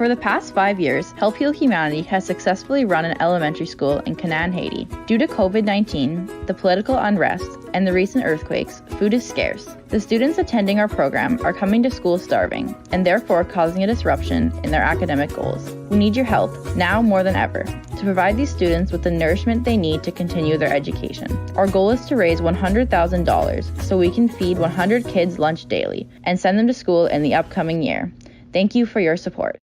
For the past 5 years, Help Heal Humanity has successfully run an elementary school in Canaan, Haiti. Due to COVID-19, the political unrest, and the recent earthquakes, food is scarce. The students attending our program are coming to school starving, and therefore causing a disruption in their academic goals. We need your help, now more than ever, to provide these students with the nourishment they need to continue their education. Our goal is to raise $100,000 so we can feed 100 kids lunch daily and send them to school in the upcoming year. Thank you for your support.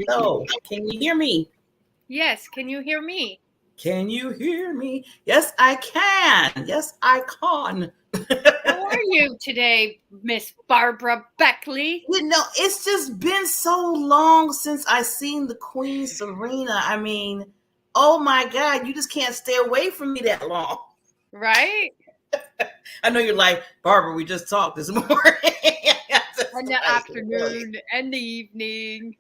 Hello. Can you hear me? Yes. Can you hear me? Can you hear me? Yes, I can. Yes, I can. How are you today, Miss Barbara Beckley? You know, it's just been so long since I seen the Queen Serena. I mean, oh my God, you just can't stay away from me that long. Right? I know you're like, Barbara, we just talked this morning. In the afternoon and the evening.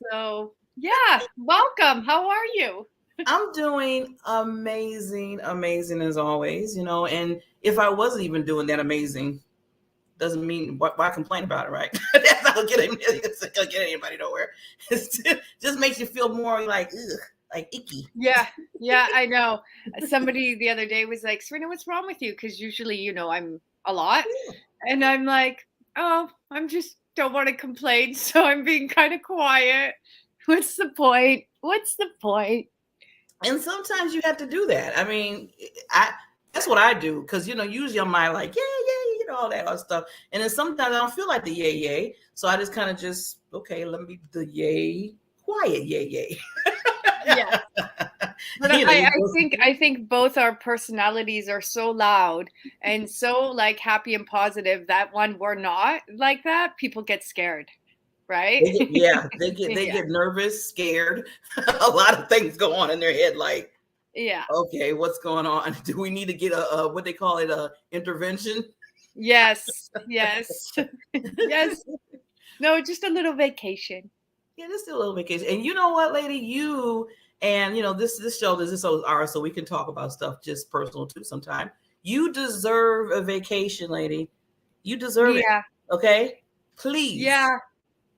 So, yeah, welcome. How are you? I'm doing amazing as always, you know, and if I wasn't even doing that amazing, doesn't mean why complain about it, right? That's not gonna get anybody nowhere. It just makes you feel more like, ugh, like icky. Yeah, I know. Somebody the other day was like, Serena, what's wrong with you? Because usually, you know, I'm a lot. And I'm like, oh, I'm just don't want to complain. So I'm being kind of quiet. What's the point? And sometimes you have to do that. I mean, that's what I do. Because, you know, usually I'm like, yeah, you know, all that other stuff. And then sometimes I don't feel like the yay. So I just kind of okay, let me do the yay, quiet yay. Yeah. But I think both our personalities are so loud and so like happy and positive that when we're not like that, people get scared, right? They get nervous, scared. A lot of things go on in their head, like, yeah, okay, what's going on? Do we need to get a what they call it, a intervention? Yes. No, just a little vacation. Yeah, just a little vacation. And you know what, lady, you and you know this show, this ours, so we can talk about stuff just personal too sometime. You deserve a vacation, lady. You deserve it. Okay, please. Yeah.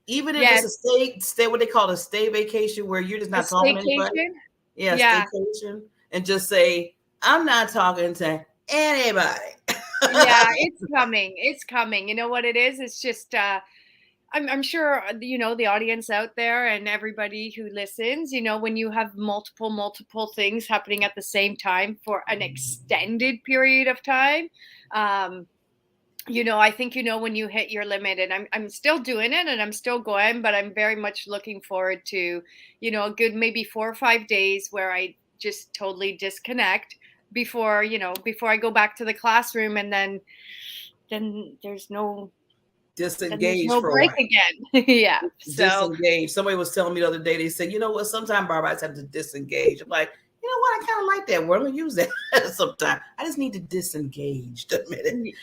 Even if it's a stay what they call a stay vacation, where you're just not talking to anybody. Yeah, staycation, and just say, I'm not talking to anybody. Yeah, it's coming. You know what it is? It's just I'm sure, you know, the audience out there and everybody who listens, you know, when you have multiple things happening at the same time for an extended period of time, you know, I think, you know, when you hit your limit, and I'm still doing it and I'm still going, but I'm very much looking forward to, you know, a good maybe 4 or 5 days where I just totally disconnect before I go back to the classroom, and then there's no disengage for break again. Yeah. So disengage. Somebody was telling me the other day, they said, you know what, sometimes Barbara, I just have to disengage. I'm like, you know what, I kind of like that word. I'm gonna use that sometimes. I just need to disengage a minute.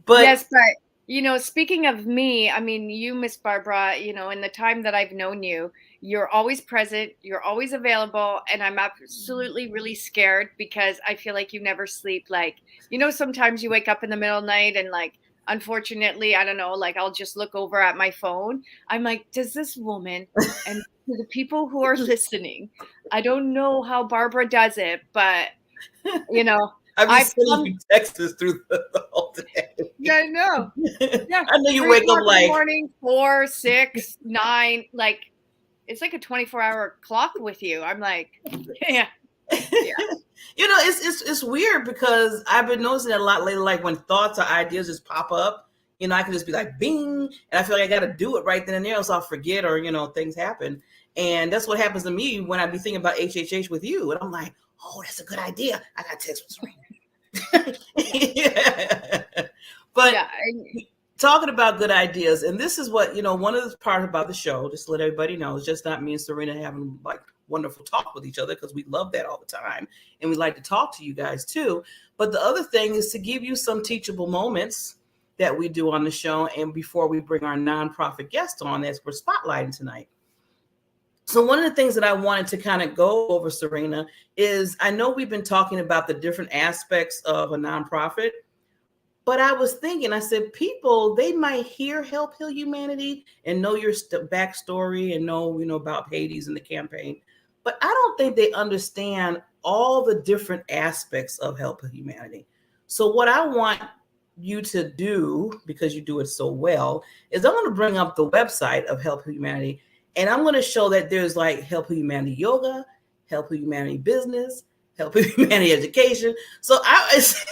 But yes, but you know, speaking of me, I mean, you, Miss Barbara, you know, in the time that I've known you, you're always present, you're always available, and I'm absolutely really scared because I feel like you never sleep. Like, you know, sometimes you wake up in the middle of the night and like, unfortunately, I don't know, like I'll just look over at my phone. I'm like, does this woman, and to the people who are listening, I don't know how Barbara does it, but you know, I've sending you texts through the whole day. Yeah, I know. Yeah, I know you wake up like morning 4, 6, 9, like it's like a 24-hour clock with you. I'm like, yeah. You know, it's weird because I've been noticing that a lot lately. Like when thoughts or ideas just pop up, you know, I can just be like, bing, and I feel like I got to do it right then and there, else I'll forget, or you know, things happen. And that's what happens to me when I be thinking about HHH with you. And I'm like, oh, that's a good idea. I got to text with Serena. Yeah. But Yeah. talking about good ideas, and this is what, one of the parts about the show, just to let everybody know, it's just not me and Serena having like wonderful talk with each other, because we love that all the time. And we like to talk to you guys too. But the other thing is to give you some teachable moments that we do on the show. And before we bring our nonprofit guest on, as we're spotlighting tonight. So one of the things that I wanted to kind of go over, Serena, is I know we've been talking about the different aspects of a nonprofit, but I was thinking, I said, people, they might hear Help Heal Humanity and know your backstory and know, about Hades and the campaign. But I don't think they understand all the different aspects of Help Heal Humanity. So what I want you to do, because you do it so well, is I'm going to bring up the website of Help Heal Humanity. And I'm going to show that there's like Help Heal Humanity Yoga, Help Heal Humanity Business, Help Humanity Education. So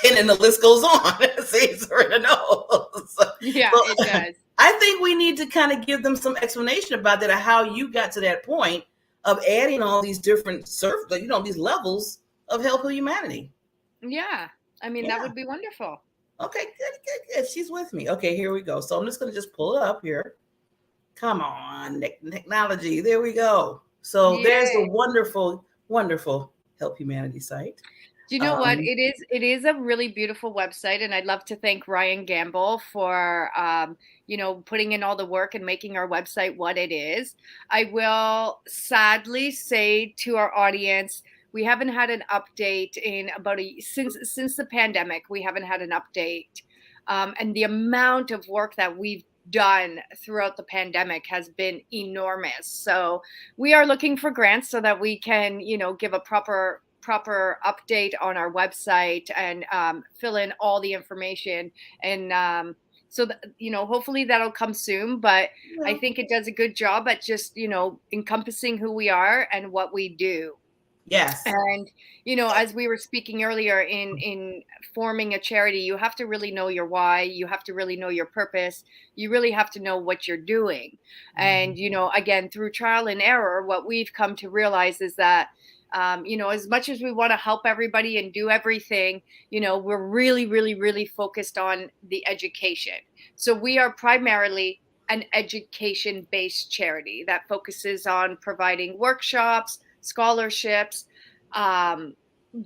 and then the list goes on. See, Serena knows. Yeah, so, it does. I think we need to kind of give them some explanation about that, how you got to that point of adding all these different these levels of Help Humanity. Yeah, I mean, that would be wonderful. Okay, good. She's with me. Okay, here we go. So I'm just going to just pull it up here. Come on, technology. There we go. So there's a wonderful, wonderful Help Humanity site. Do you know what? It is a really beautiful website, and I'd love to thank Ryan Gamble for putting in all the work and making our website what it is. I will sadly say to our audience, we haven't had an update in about since the pandemic. We haven't had an update, and the amount of work that we've done throughout the pandemic has been enormous. So we are looking for grants so that we can, give a proper update on our website and fill in all the information. And hopefully that'll come soon. But I think it does a good job at just, encompassing who we are and what we do. Yes. And, as we were speaking earlier, in forming a charity, you have to really know your why. You have to really know your purpose. You really have to know what you're doing. And, again, through trial and error, what we've come to realize is that, as much as we want to help everybody and do everything, we're really, really, really focused on the education. So we are primarily an education-based charity that focuses on providing workshops, scholarships,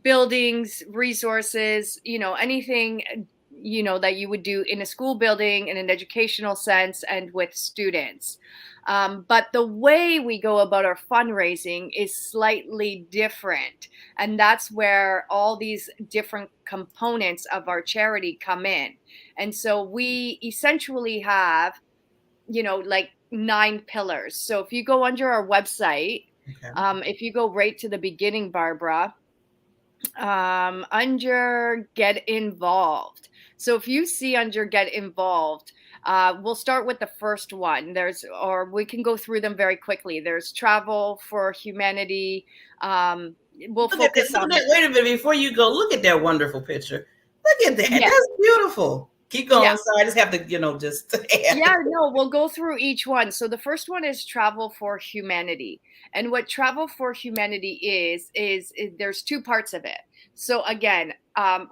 buildings, resources, anything, that you would do in a school building in an educational sense and with students. But the way we go about our fundraising is slightly different. And that's where all these different components of our charity come in. And so we essentially have, like 9 pillars. So if you go under our website, if you go right to the beginning, Barbara, under Get Involved. So if you see under Get Involved, we'll start with the first one. We can go through them very quickly. There's Travel for Humanity. We'll focus on. Wait a minute, before you go, look at that wonderful picture. Look at that. Yes. That's beautiful. Keep going. Yeah. So I just have to, just. Yeah, no, we'll go through each one. So the first one is Travel for Humanity. And what Travel for Humanity is there's 2 parts of it. So again,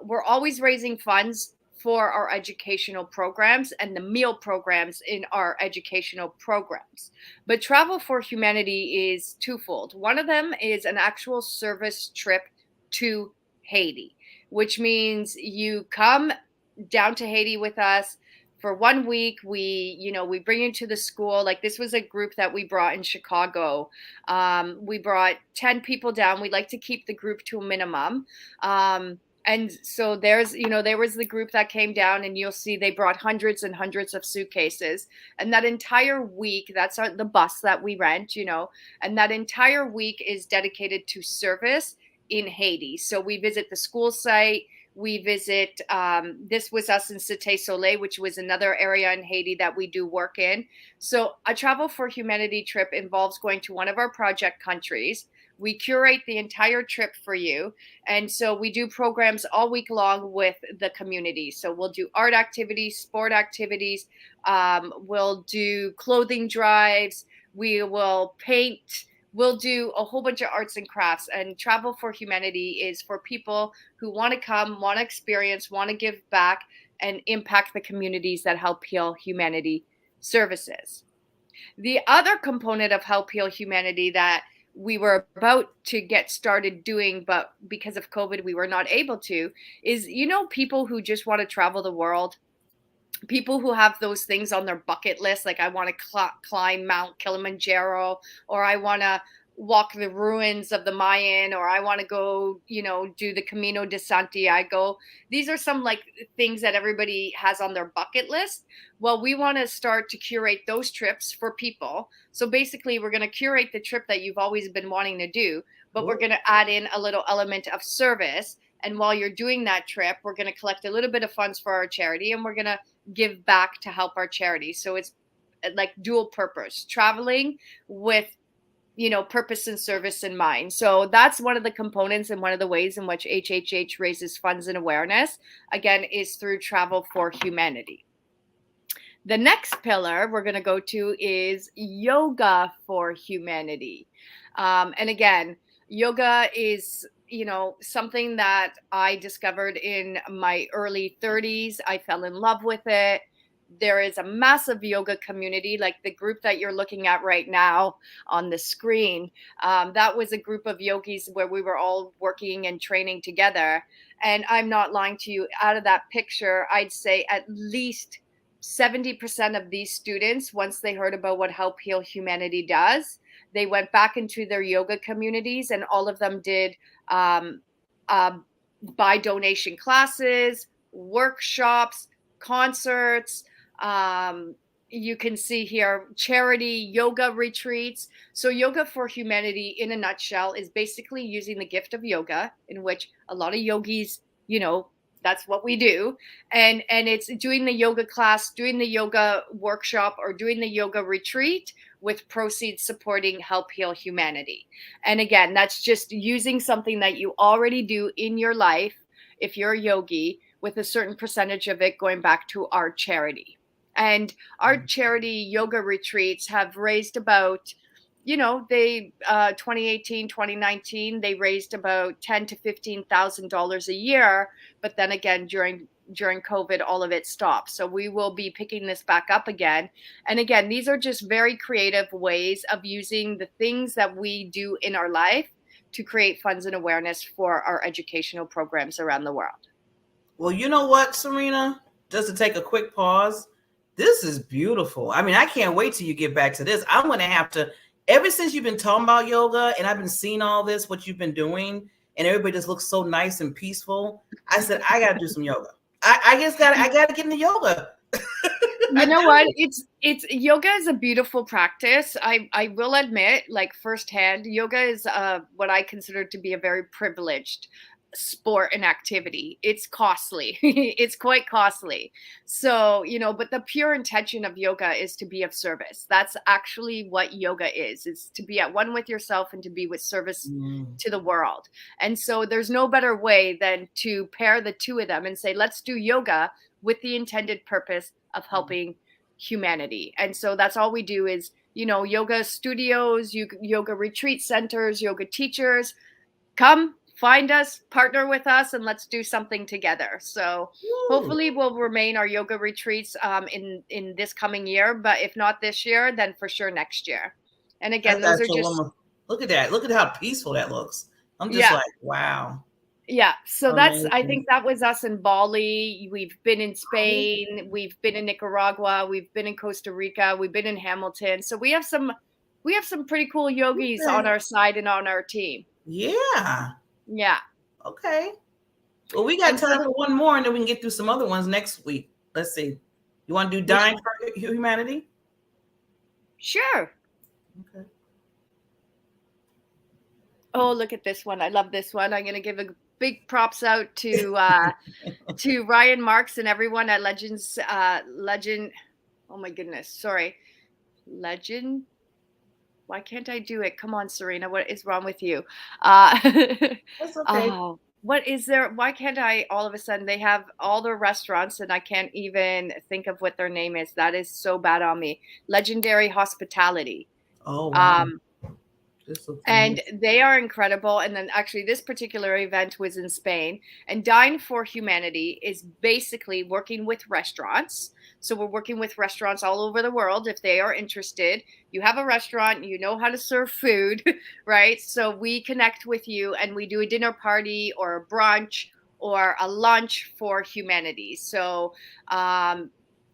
we're always raising funds for our educational programs and the meal programs in our educational programs. But Travel for Humanity is twofold. One of them is an actual service trip to Haiti, which means you come down to Haiti with us for 1 week. We bring you to the school. Like, this was a group that we brought in Chicago. We brought 10 people down. We like to keep the group to a minimum. And so there was the group that came down, and you'll see they brought hundreds and hundreds of suitcases. And that entire week, that's the bus that we rent, and that entire week is dedicated to service in Haiti. So we visit the school site. We visit, this was us in Cité Soleil, which was another area in Haiti that we do work in. So a Travel for Humanity trip involves going to one of our project countries. We curate the entire trip for you. And so we do programs all week long with the community. So we'll do art activities, sport activities. We'll do clothing drives. We will paint we'll do a whole bunch of arts and crafts. And Travel for Humanity is for people who want to come, want to experience, want to give back, and impact the communities that Help Heal Humanity services. The other component of Help Heal Humanity that we were about to get started doing, but because of COVID, we were not able to, is, people who just want to travel the world, people who have those things on their bucket list, like I want to climb Mount Kilimanjaro, or I want to walk the ruins of the Mayan, or I want to go, do the Camino de Santiago. These are some like things that everybody has on their bucket list. Well, we want to start to curate those trips for people. So basically, we're going to curate the trip that you've always been wanting to do, but we're going to add in a little element of service. And while you're doing that trip, we're going to collect a little bit of funds for our charity, and we're going to give back to help our charity. So it's like dual purpose, traveling with, purpose and service in mind. So that's one of the components and one of the ways in which HHH raises funds and awareness, again, is through Travel for Humanity. The next pillar we're going to go to is Yoga for Humanity. And again, yoga is, something that I discovered in my early 30s. I fell in love with it. There is a massive yoga community, like the group that you're looking at right now on the screen. That was a group of yogis where we were all working and training together. And I'm not lying to you, out of that picture, I'd say at least 70% of these students, once they heard about what Help Heal Humanity does, they went back into their yoga communities, and all of them did by donation classes, workshops, concerts. You can see here charity yoga retreats. So Yoga for Humanity, in a nutshell, is basically using the gift of yoga, in which a lot of yogis, that's what we do. And it's doing the yoga class, doing the yoga workshop, or doing the yoga retreat with proceeds supporting Help Heal Humanity. And again, that's just using something that you already do in your life, if you're a yogi, with a certain percentage of it going back to our charity. And our charity yoga retreats have raised about, they 2018, 2019, they raised about $10,000 to $15,000 a year. But then again, during COVID, all of it stopped. So we will be picking this back up again. And again, these are just very creative ways of using the things that we do in our life to create funds and awareness for our educational programs around the world. Well, you know what, Serena? Just to take a quick pause, this is beautiful. I mean, I can't wait till you get back to this. I'm going to have to, ever since you've been talking about yoga and I've been seeing all this, what you've been doing, and everybody just looks so nice and peaceful, I said, I got to do some yoga. I got to get into yoga. You know what? It's yoga is a beautiful practice. I will admit, like firsthand, yoga is what I consider to be a very privileged sport and activity. It's costly. It's quite costly. So, but the pure intention of yoga is to be of service. That's actually what yoga is. It's to be at one with yourself and to be with service to the world. And so there's no better way than to pair the two of them and say, let's do yoga with the intended purpose of helping humanity. And so that's all we do is, yoga studios, yoga retreat centers, yoga teachers, come find us, partner with us, and let's do something together. So hopefully we'll remain our yoga retreats in this coming year, but if not this year, then for sure next year. And again, those are just, look at that. Look at how peaceful that looks. I'm just like, wow. Yeah. So I think that was us in Bali. We've been in Spain. We've been in Nicaragua. We've been in Costa Rica. We've been in Hamilton. So we have some pretty cool yogis on our side and on our team. Yeah. Yeah. Okay. Well, we got time for one more, and then we can get through some other ones next week. Let's see. You want to do Dying for Humanity? Sure. Okay. Oh, look at this one. I love this one. I'm going to give a big props out to to Ryan Marks and everyone at Legend. Oh my goodness. Sorry. Legend. Why can't I do it? Come on, Serena. What is wrong with you? That's okay. What is there? Why can't I all of a sudden? They have all their restaurants and I can't even think of what their name is. That is so bad on me. Legendary Hospitality. Oh, wow. And they are incredible. And then actually this particular event was in Spain, and Dine for Humanity is basically working with restaurants. So we're working with restaurants all over the world. If they are interested, you have a restaurant, you know how to serve food, right? So we connect with you and we do a dinner party or a brunch or a lunch for humanity. So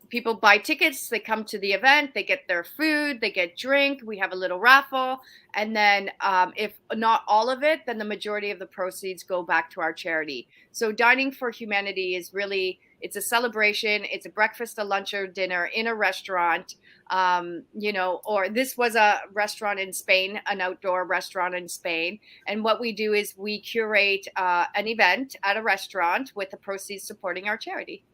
people buy tickets, they come to the event, they get their food, they get drink, we have a little raffle, and then if not all of it, then the majority of the proceeds go back to our charity. So Dining for Humanity is really, it's a celebration. It's a breakfast, a lunch, or dinner in a restaurant. Or this was a restaurant in Spain, an outdoor restaurant in Spain. And what we do is we curate an event at a restaurant with the proceeds supporting our charity.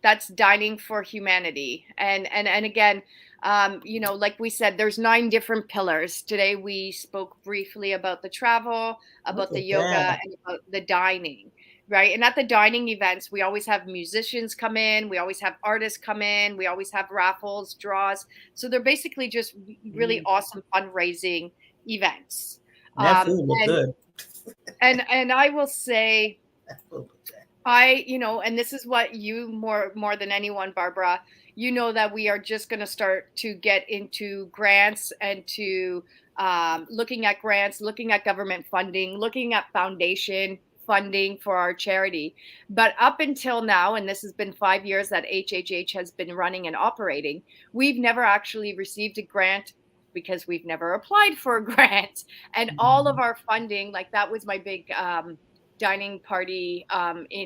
That's Dining for Humanity. And again, like we said, there's 9 different pillars. Today we spoke briefly about the travel, about the yoga, and about the dining, right? And at the dining events, we always have musicians come in, we always have artists come in, we always have raffles, draws. So they're basically just really awesome fundraising events. That food looked good. And I will say, and this is what you more than anyone, Barbara, that we are just going to start to get into grants and to looking at grants, looking at government funding, looking at foundation funding for our charity. But up until now, and this has been 5 years that HHH has been running and operating, we've never actually received a grant because we've never applied for a grant. And all of our funding, like that was my big dining party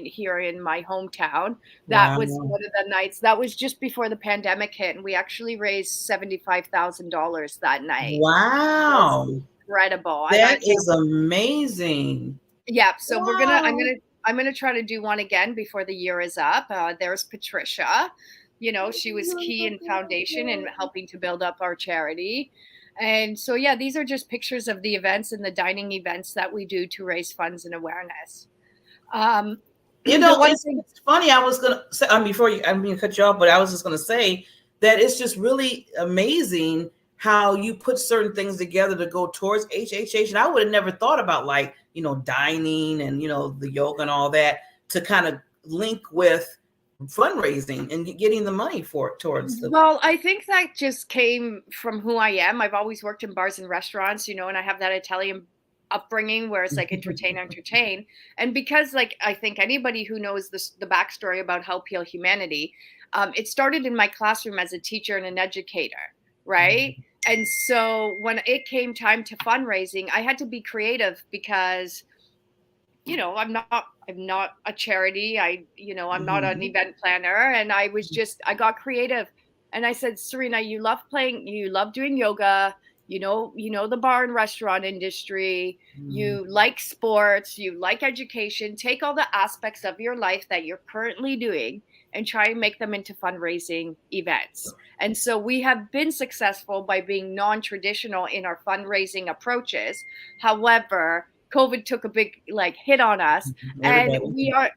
here in my hometown. That was one of the nights. That was just before the pandemic hit, and we actually raised $75,000 that night. Wow, incredible! That is amazing. Yeah, so I'm gonna try to do one again before the year is up. There's Patricia. She was key in foundation and helping to build up our charity. And so, yeah, these are just pictures of the events and the dining events that we do to raise funds and awareness. It's funny. I was going to say, I'm going to cut you off, but I was just going to say that it's just really amazing how you put certain things together to go towards HHH. And I would have never thought about dining and, the yoga and all that to kind of link with fundraising and getting the money for it towards the. Well, I think that just came from who I am. I've always worked in bars and restaurants, and I have that Italian upbringing where it's like entertain. And because I think anybody who knows the backstory about Help Heal Humanity, it started in my classroom as a teacher and an educator, right? And so when it came time to fundraising, I had to be creative because I'm not a charity. I'm not an event planner. And I got creative. And I said, Serena, you love doing yoga, the bar and restaurant industry, you like sports, you like education, take all the aspects of your life that you're currently doing and try and make them into fundraising events. And so we have been successful by being non-traditional in our fundraising approaches. However, COVID took a big hit on us, and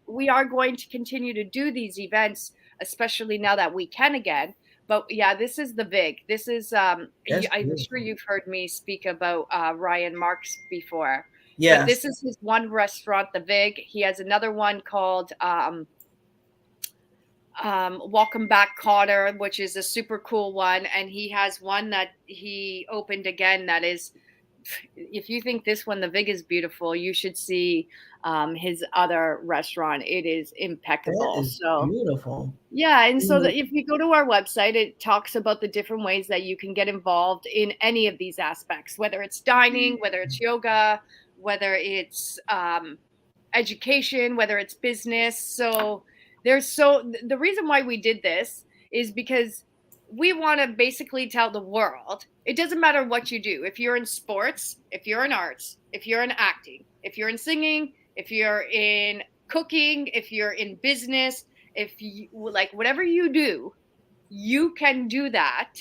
we are going to continue to do these events, especially now that we can again. But yeah, this is the VIG. This is I'm sure you've heard me speak about Ryan Marks before. Yeah, but this is his one restaurant, the VIG. He has another one called Welcome Back Cotter, which is a super cool one, and he has one that he opened again that is. If you think this one, the VIG, is beautiful, you should see his other restaurant. It is impeccable. That is beautiful. Yeah. And so if you go to our website, it talks about the different ways that you can get involved in any of these aspects, whether it's dining, whether it's yoga, whether it's education, whether it's business. So the reason why we did this is because we want to basically tell the world, it doesn't matter what you do. If you're in sports, if you're in arts, if you're in acting, if you're in singing, if you're in cooking, if you're in business, if you whatever you do, you can do that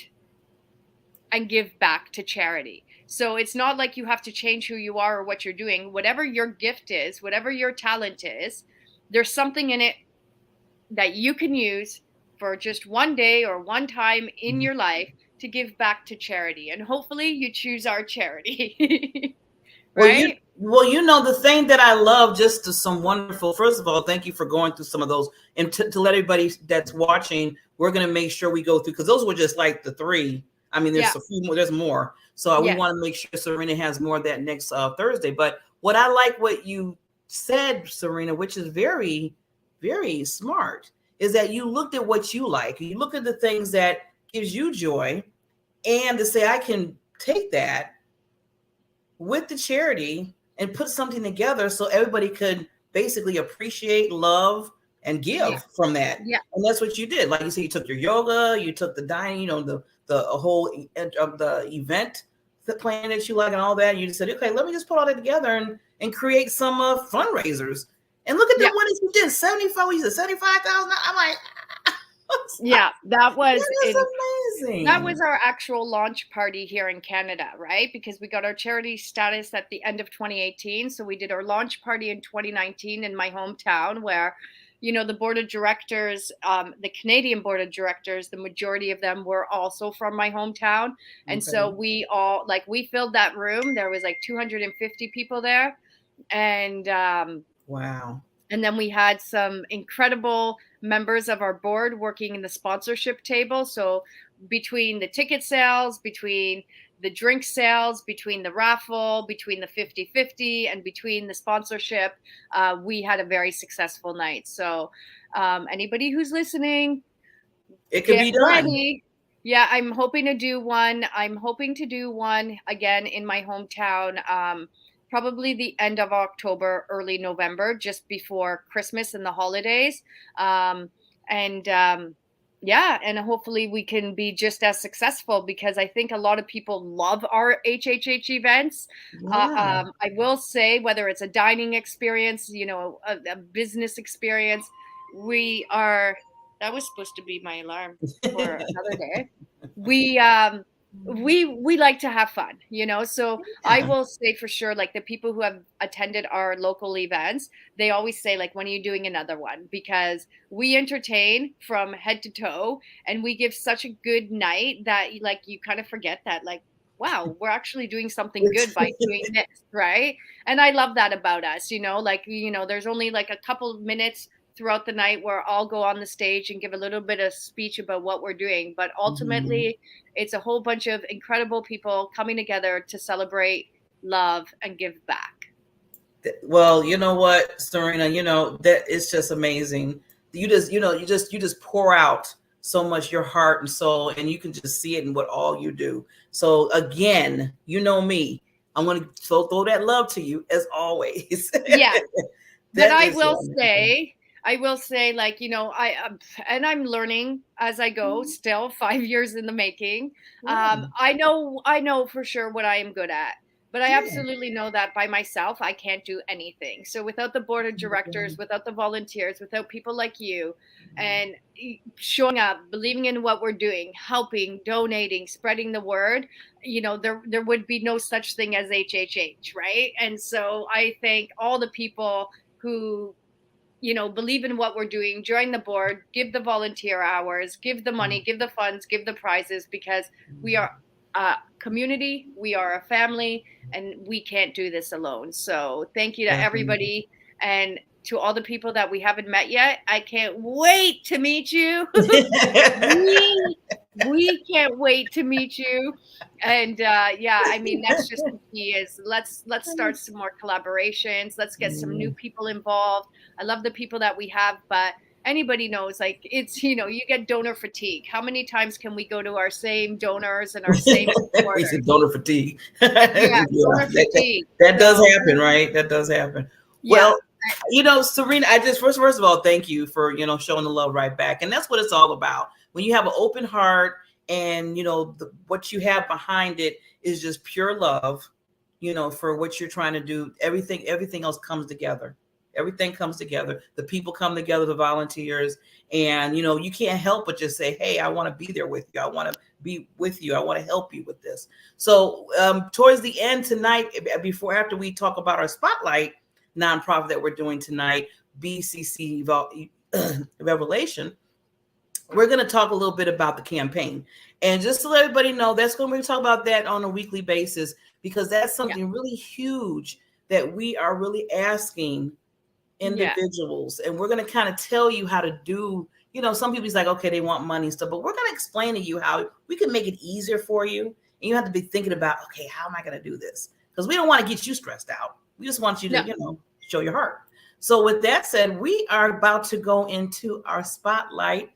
and give back to charity. So it's not like you have to change who you are or what you're doing. Whatever your gift is, whatever your talent is, there's something in it that you can use for just one day or one time in your life to give back to charity, and hopefully you choose our charity. Well, Right? the thing that I love, just to some wonderful, first of all, thank you for going through some of those. And to let everybody that's watching, we're going to make sure we go through, because those were just like the three. I mean, there's a few more, there's more. So we want to make sure Serena has more of that next Thursday. But what I like what you said, Serena, which is very, very smart, is that you looked at what you like. You look at the things that gives you joy, and to say, I can take that with the charity and put something together so everybody could basically appreciate, love, and give from that. Yeah. And that's what you did. Like you said, you took your yoga, you took the dining, the whole of the event, the plan that you like and all that. You just said, okay, let me just put all that together and create some fundraisers. And look at the one that you did, 75, you said 75,000. I'm like, yeah, that was amazing. That was our actual launch party here in Canada, right? Because we got our charity status at the end of 2018. So we did our launch party in 2019 in my hometown, where, the board of directors, the Canadian board of directors, the majority of them were also from my hometown. And so we all, we filled that room. There was 250 people there. And wow. And then we had some incredible members of our board working in the sponsorship table. So between the ticket sales, between the drink sales, between the raffle, between the 50-50, and between the sponsorship, we had a very successful night. So anybody who's listening, it could be done. Ready. Yeah, I'm hoping to do one. I'm hoping to do one again in my hometown. Probably the end of October, early November, just before Christmas and the holidays. And hopefully we can be just as successful, because I think a lot of people love our HHH events. Yeah. I will say, whether it's a dining experience, a business experience, that was supposed to be my alarm for another day. We like to have fun, so I will say for sure, the people who have attended our local events, they always say, when are you doing another one? Because we entertain from head to toe, and we give such a good night that you kind of forget that, wow, we're actually doing something good by doing this, right? And I love that about us, there's only a couple of minutes throughout the night where I'll go on the stage and give a little bit of speech about what we're doing. But ultimately, it's a whole bunch of incredible people coming together to celebrate, love, and give back. Well, you know what, Serena, that is just amazing. You just pour out so much your heart and soul, and you can just see it in what all you do. So again, me, I'm going to throw that love to you as always. Yeah. But I will say, and I'm learning as I go, still 5 years in the making. I know for sure what I am good at, but I absolutely know that by myself, I can't do anything. So without the board of directors, without the volunteers, without people like you, and showing up, believing in what we're doing, helping, donating, spreading the word, there would be no such thing as HHH, right? And so I thank all the people who believe in what we're doing, join the board, give the volunteer hours, give the money, give the funds, give the prizes, because we are a community, we are a family, and we can't do this alone. So thank you to everybody, and to all the people that we haven't met yet. I can't wait to meet you. We can't wait to meet you. And that's just the key, is let's start some more collaborations. Let's get some new people involved. I love the people that we have, but anybody knows, it's, you get donor fatigue. How many times can we go to our same donors and our same supporters? Donor fatigue. Donor fatigue. That does happen, right? That does happen. Yeah. Well, Serena, I just first of all, thank you for, showing the love right back. And that's what it's all about. When you have an open heart, and, what you have behind it is just pure love, for what you're trying to do. Everything else comes together. Everything comes together. The people come together, the volunteers, and, you can't help but just say, hey, I want to be there with you. I want to be with you. I want to help you with this. So towards the end tonight, after we talk about our spotlight nonprofit that we're doing tonight, BCC Revelation, we're going to talk a little bit about the campaign. And just to let everybody know, we're going to talk about that on a weekly basis, because that's something really huge that we are really asking individuals. And we're going to kind of tell you how to do, some people's like, okay, they want money and stuff, but we're going to explain to you how we can make it easier for you. And you have to be thinking about, okay, how am I going to do this? Because we don't want to get you stressed out. We just want you to, show your heart. So with that said, we are about to go into our spotlight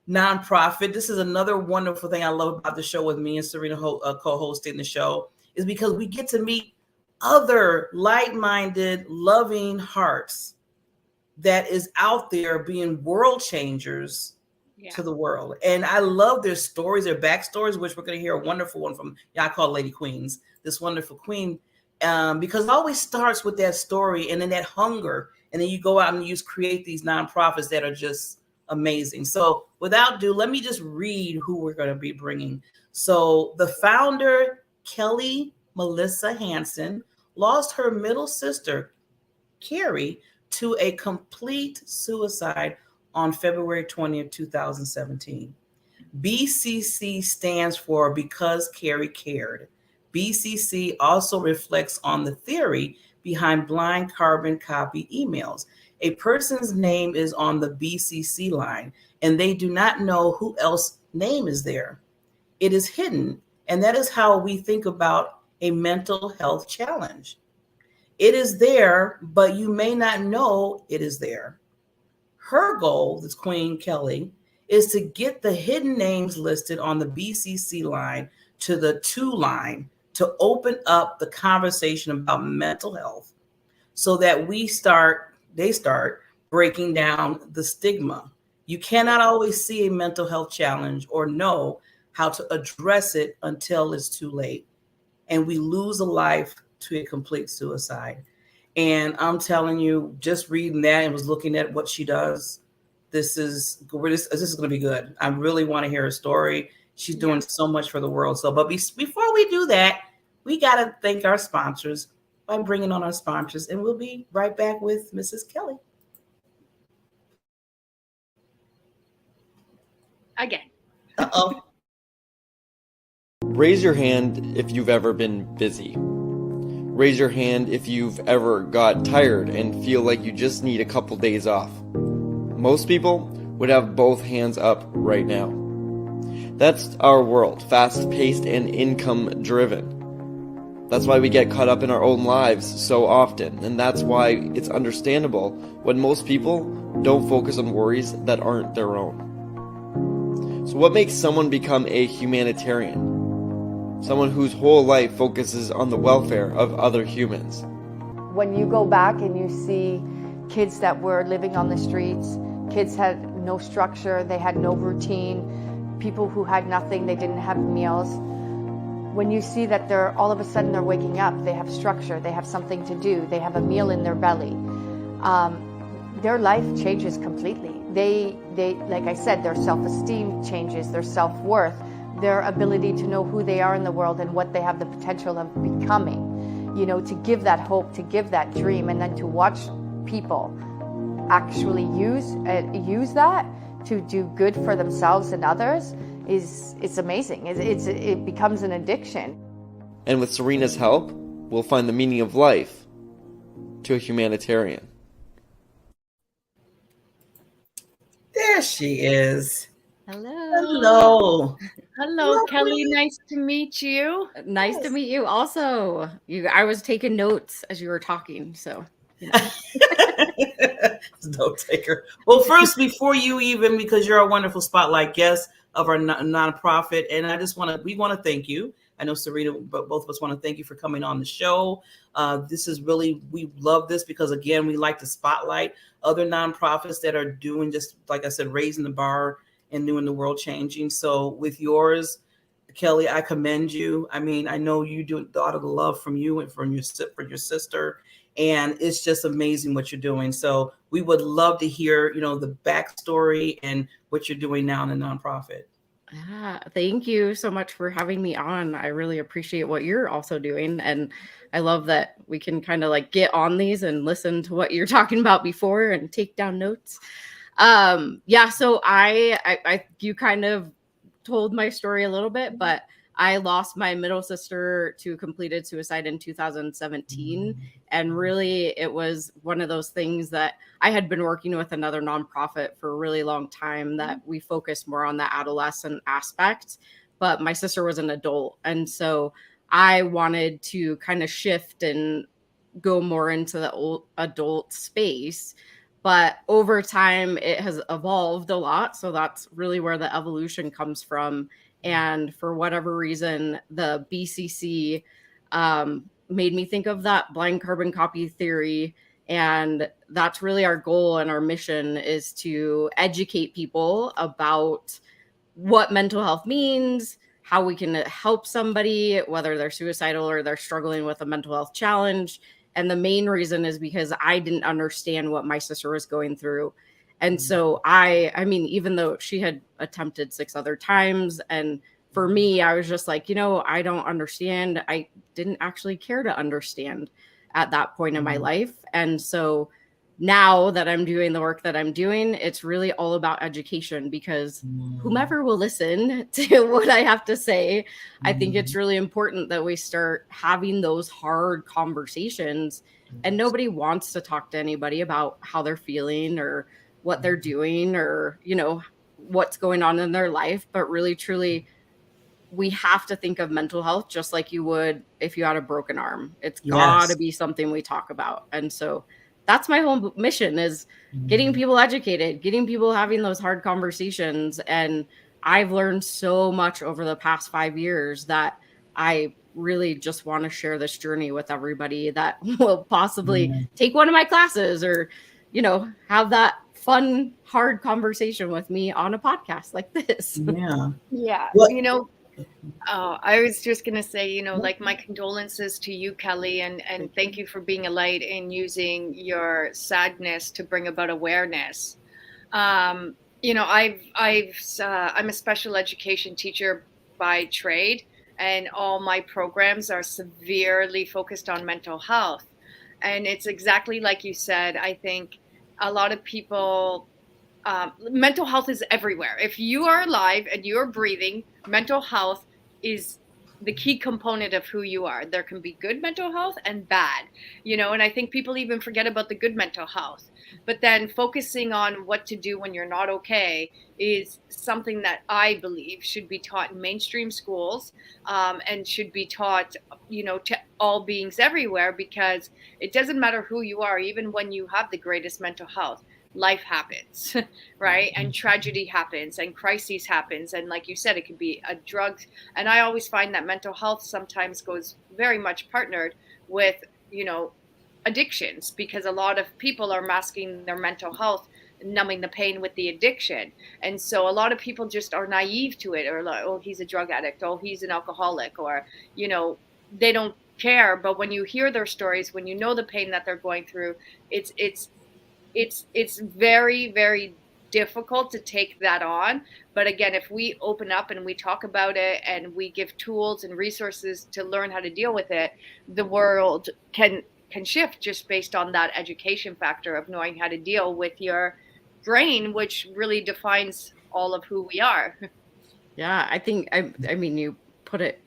nonprofit. This is another wonderful thing I love about the show with me and Serena co-hosting the show, is because we get to meet other like-minded, loving hearts that is out there being world changers to the world. And I love their stories, their backstories, which we're going to hear a wonderful one from, I call Lady Queens, this wonderful queen, because it always starts with that story and then that hunger. And then you go out and create these nonprofits that are just amazing. So without ado, let me just read who we're going to be bringing. So the founder, Kelly Melissa Hansen, lost her middle sister, Carrie, to a complete suicide on February 20th, 2017. BCC stands for Because Carrie Cared. BCC also reflects on the theory behind blind carbon copy emails. A person's name is on the BCC line, and they do not know who else's name is there. It is hidden, and that is how we think about a mental health challenge. It is there, but you may not know it is there. Her goal, this Queen Kelly, is to get the hidden names listed on the BCC line to the 2 line to open up the conversation about mental health, so that they start breaking down the stigma. You cannot always see a mental health challenge or know how to address it until it's too late, and we lose a life to a complete suicide. And I'm telling you, just reading that and was looking at what she does, this is going to be good. I really want to hear her story. She's doing so much for the world. So, but before we do that, we got to thank our sponsors by bringing on our sponsors, and we'll be right back with Mrs. Kelly. Again. Uh-oh. Raise your hand if you've ever been busy. Raise your hand if you've ever got tired and feel like you just need a couple days off. Most people would have both hands up right now. That's our world, fast-paced and income-driven. That's why we get caught up in our own lives so often, and that's why it's understandable when most people don't focus on worries that aren't their own. So what makes someone become a humanitarian? Someone whose whole life focuses on the welfare of other humans. When you go back and you see kids that were living on the streets, kids had no structure, they had no routine, people who had nothing, they didn't have meals. When you see that all of a sudden they're waking up, they have structure, they have something to do, they have a meal in their belly, their life changes completely. They, like I said, their self-esteem changes, their self-worth, their ability to know who they are in the world and what they have the potential of becoming, to give that hope, to give that dream, and then to watch people actually use that to do good for themselves and others it's amazing. It becomes an addiction. And with Serena's help, we'll find the meaning of life to a humanitarian. There she is. Hello. Hello, Kelly. Nice to meet you. Nice to meet you also. I was taking notes as you were talking, so. Note taker. Well, first, before you even, because you're a wonderful spotlight guest of our nonprofit, and we want to thank you. I know Serena, but both of us want to thank you for coming on the show. This is really, we love this because, again, we like to spotlight other nonprofits that are doing, just like I said, raising the bar and doing the world changing. So with yours, Kelly, I commend you. I mean, I know you do a lot of the love from you and from your sister, and it's just amazing what you're doing. So we would love to hear, the backstory and what you're doing now in the nonprofit. Thank you so much for having me on. I really appreciate what you're also doing. And I love that we can kind of like get on these and listen to what you're talking about before and take down notes. Yeah, so you kind of told my story a little bit, but I lost my middle sister to completed suicide in 2017. And really, it was one of those things that I had been working with another nonprofit for a really long time that we focused more on the adolescent aspect. But my sister was an adult. And so I wanted to kind of shift and go more into the old adult space. But over time, it has evolved a lot. So that's really where the evolution comes from. And for whatever reason, the BCC made me think of that blind carbon copy theory. And that's really our goal and our mission, is to educate people about what mental health means, how we can help somebody, whether they're suicidal or they're struggling with a mental health challenge. And the main reason is because I didn't understand what my sister was going through. And so I mean, even though she had attempted 6 other times, and for me, I was just like, I don't understand. I didn't actually care to understand at that point in my life. And so now that I'm doing the work that I'm doing, it's really all about education, because whomever will listen to what I have to say, I think it's really important that we start having those hard conversations. And nobody wants to talk to anybody about how they're feeling or what they're doing or, what's going on in their life. But really, truly, we have to think of mental health just like you would if you had a broken arm. It's got to be something we talk about. And so that's my whole mission, is getting people educated, getting people having those hard conversations. And I've learned so much over the past 5 years that I really just want to share this journey with everybody that will possibly take one of my classes or, have that fun, hard conversation with me on a podcast like this. Yeah. I was just going to say, like, my condolences to you, Kelly, and thank you for being a light and using your sadness to bring about awareness. I'm a special education teacher by trade, and all my programs are severely focused on mental health. And it's exactly like you said. I think a lot of people, mental health is everywhere. If you are alive and you're breathing, mental health is the key component of who you are. There can be good mental health and bad, and I think people even forget about the good mental health. But then focusing on what to do when you're not okay is something that I believe should be taught in mainstream schools, and should be taught, to all beings everywhere, because it doesn't matter who you are. Even when you have the greatest mental health, life happens, right? And tragedy happens and crises happens. And like you said, it could be a drug. And I always find that mental health sometimes goes very much partnered with, addictions, because a lot of people are masking their mental health, numbing the pain with the addiction. And so a lot of people just are naive to it, or like, oh, he's a drug addict, oh, he's an alcoholic, or, they don't care. But when you hear their stories, when you know the pain that they're going through, it's very, very difficult to take that on. But again, if we open up and we talk about it and we give tools and resources to learn how to deal with it, the world can shift just based on that education factor of knowing how to deal with your brain, which really defines all of who we are. Yeah, I think, I mean, you put it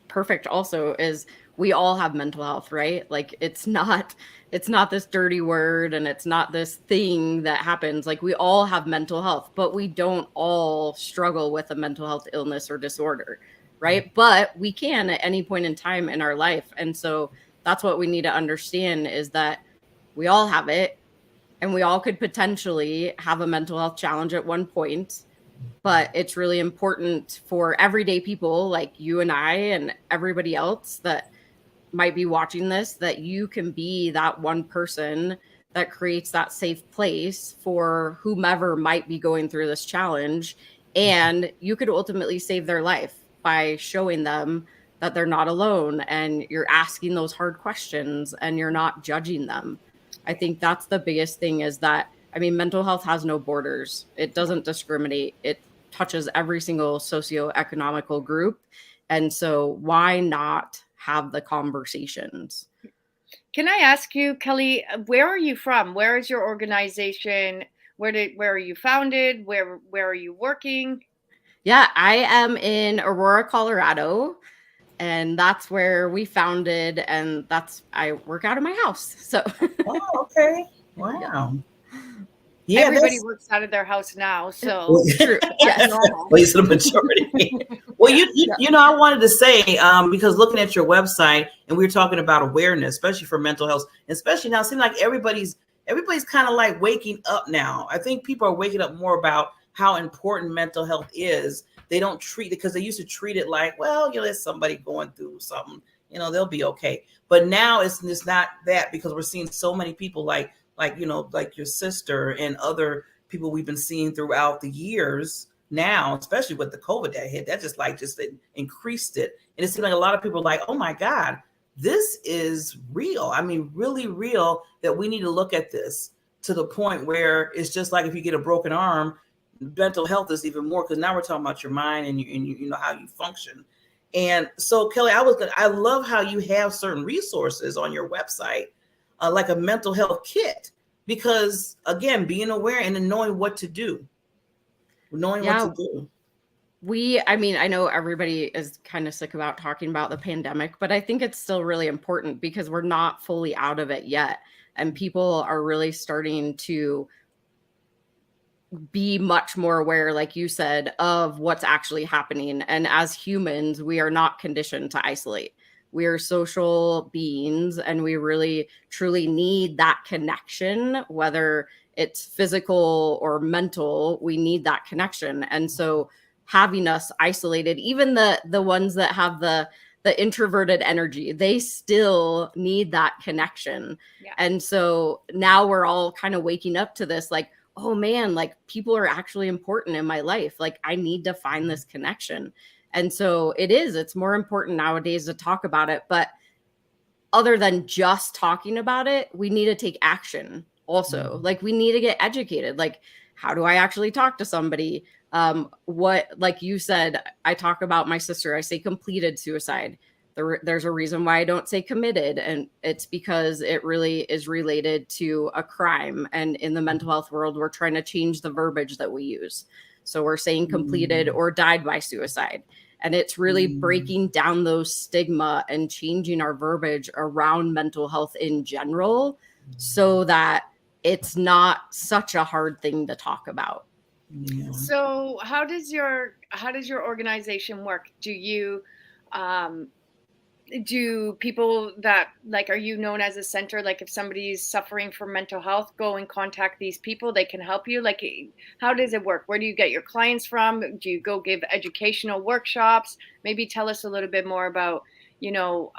perfect also, is we all have mental health, right? Like, it's not this dirty word, and it's not this thing that happens. Like, we all have mental health, but we don't all struggle with a mental health illness or disorder, right? But we can at any point in time in our life. And so that's what we need to understand, is that we all have it, and we all could potentially have a mental health challenge at one point. But it's really important for everyday people like you and I and everybody else that might be watching this, that you can be that one person that creates that safe place for whomever might be going through this challenge. And you could ultimately save their life by showing them that they're not alone, and you're asking those hard questions and you're not judging them. I think that's the biggest thing, is that, I mean, mental health has no borders. It doesn't discriminate. It touches every single socioeconomical group. And so why not have the conversations? Can I ask you, Kelly, where are you from? Where is your organization? where are you founded? Where are you working? Yeah, I am in Aurora, Colorado, and that's where we founded, and I work out of my house. So Oh, okay. Wow. Yeah, Everybody that's works out of their house now, so well, true. Yes. normal. at least the majority. Well, you know, I wanted to say because looking at your website and we were talking about awareness, especially for mental health, especially now, it seems like everybody's kind of like waking up now. I think people are waking up more about how important mental health is. They don't treat it because they used to treat it like, well, you know, there's somebody going through something, you know, they'll be okay. But now it's not that, because we're seeing so many people like you know, like your sister and other people we've been seeing throughout the years now, especially with the COVID that hit, that just increased it. And it seemed like a lot of people are like, oh my God, this is real. I mean, really real, that we need to look at this to the point where it's just like if you get a broken arm, mental health is even more, because now we're talking about your mind and you know how you function. And so Kelly, I love how you have certain resources on your website, like a mental health kit, because again, being aware and then knowing what to do. What to do. I mean, I know everybody is kind of sick about talking about the pandemic, but I think it's still really important because we're not fully out of it yet. And people are really starting to be much more aware, like you said, of what's actually happening. And as humans, we are not conditioned to isolate. We are social beings, and we really truly need that connection, whether it's physical or mental. We need that connection. And so having us isolated, even the ones that have the introverted energy, they still need that connection. Yeah. And so now we're all kind of waking up to this, like, oh man, like people are actually important in my life. Like I need to find this connection. And so it's more important nowadays to talk about it. But other than just talking about it, we need to take action also. Like we need to get educated. Like, how do I actually talk to somebody? What, like you said, I talk about my sister, I say completed suicide. There's a reason why I don't say committed, and it's because it really is related to a crime. And in the mental health world, we're trying to change the verbiage that we use. So we're saying completed or died by suicide. And it's really breaking down those stigma and changing our verbiage around mental health in general, so that it's not such a hard thing to talk about. Yeah. So how does your organization work? Do people that, like, are you known as a center? Like if somebody's suffering from mental health, go and contact these people, they can help you. Like, how does it work? Where do you get your clients from? Do you go give educational workshops? Maybe tell us a little bit more about, you know,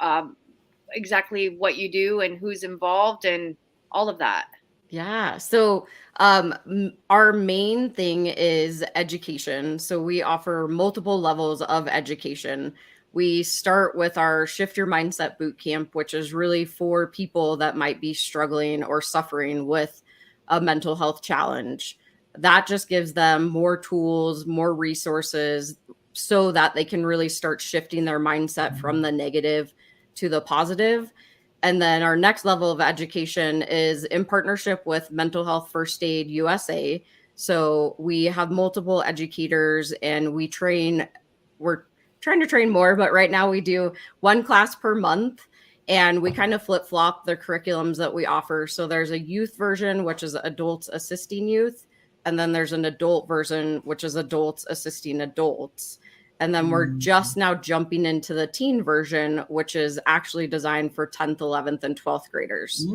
exactly what you do and who's involved and all of that. Yeah. So our main thing is education. So we offer multiple levels of education. We start with our Shift Your Mindset Boot Camp, which is really for people that might be struggling or suffering with a mental health challenge. That just gives them more tools, more resources, so that they can really start shifting their mindset from the negative to the positive. And then our next level of education is in partnership with Mental Health First Aid USA. So we have multiple educators, and we're trying to train more, but right now we do one class per month, and we kind of flip-flop the curriculums that we offer. So there's a youth version, which is adults assisting youth, and then there's an adult version, which is adults assisting adults. And then we're just now jumping into the teen version, which is actually designed for 10th, 11th, and 12th graders.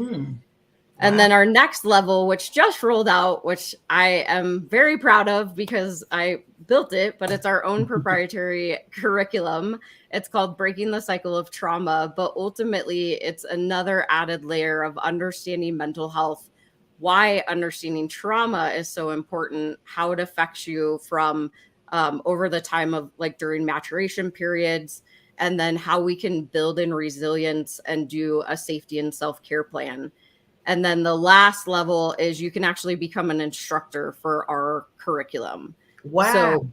And then our next level, which just rolled out, which I am very proud of because I built it, but it's our own proprietary curriculum. It's called Breaking the Cycle of Trauma. But ultimately, it's another added layer of understanding mental health, why understanding trauma is so important, how it affects you from over the time of, like, during maturation periods, and then how we can build in resilience and do a safety and self-care plan. And then the last level is you can actually become an instructor for our curriculum. Wow. So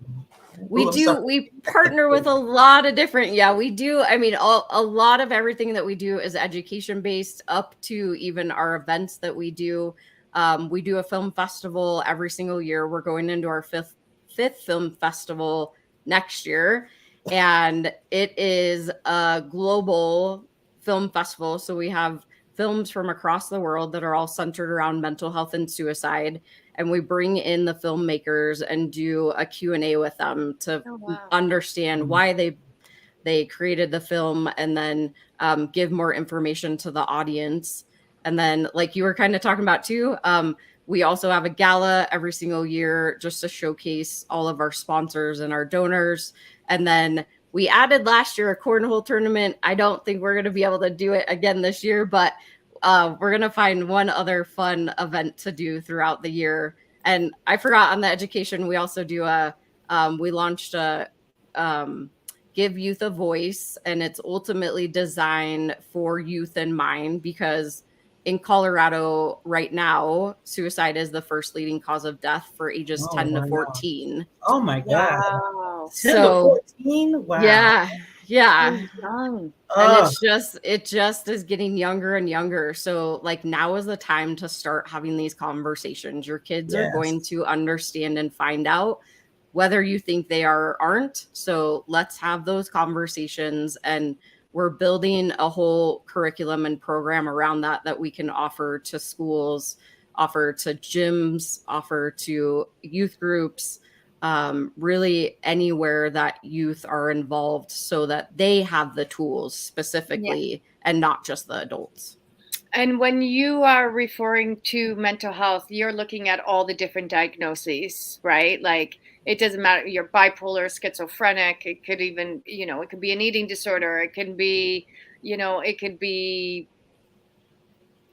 we partner with a lot of different, we do. I mean, a lot of everything that we do is education based, up to even our events that we do. We do a film festival every single year. We're going into our fifth film festival next year, and it is a global film festival. So we have films from across the world that are all centered around mental health and suicide, and we bring in the filmmakers and do a Q&A with them to understand why they created the film, and then give more information to the audience. And then, like you were kind of talking about too, we also have a gala every single year just to showcase all of our sponsors and our donors. And then we added last year a cornhole tournament. I don't think we're going to be able to do it again this year, but we're going to find one other fun event to do throughout the year. And I forgot, on the education, we also do we launched a Give Youth a Voice, and it's ultimately designed for youth in mind, because in Colorado right now, suicide is the first leading cause of death for ages 10 to 14. Oh my God. Wow. 10 to 14? Wow. Yeah. Young. And it just is getting younger and younger. So like, now is the time to start having these conversations. Your kids are going to understand and find out whether you think they are or aren't. So let's have those conversations, and we're building a whole curriculum and program around that we can offer to schools, offer to gyms, offer to youth groups, really anywhere that youth are involved, so that they have the tools specifically and not just the adults. And when you are referring to mental health, you're looking at all the different diagnoses, right? Like, it doesn't matter, you're bipolar, schizophrenic, it could even, it could be an eating disorder, it can be, it could be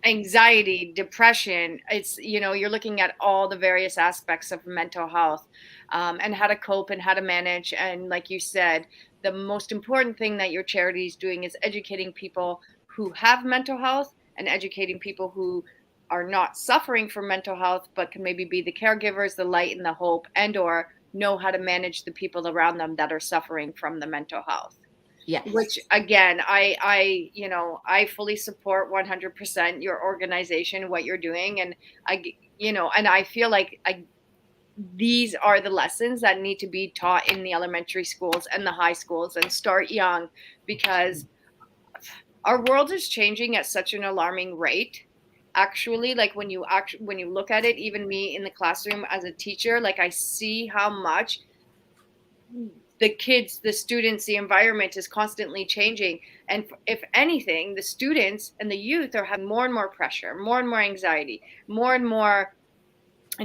anxiety, depression. It's, you're looking at all the various aspects of mental health, and how to cope and how to manage. And like you said, the most important thing that your charity is doing is educating people who have mental health, and educating people who are not suffering from mental health, but can maybe be the caregivers, the light and the hope, and or know how to manage the people around them that are suffering from the mental health. Yeah. Which again, I fully support 100% your organization, what you're doing. And I feel like these are the lessons that need to be taught in the elementary schools and the high schools, and start young, because our world is changing at such an alarming rate. Actually, like when you look at it, even me in the classroom as a teacher, like I see how much the kids, the students, the environment is constantly changing. And if anything, the students and the youth are having more and more pressure, more and more anxiety, more and more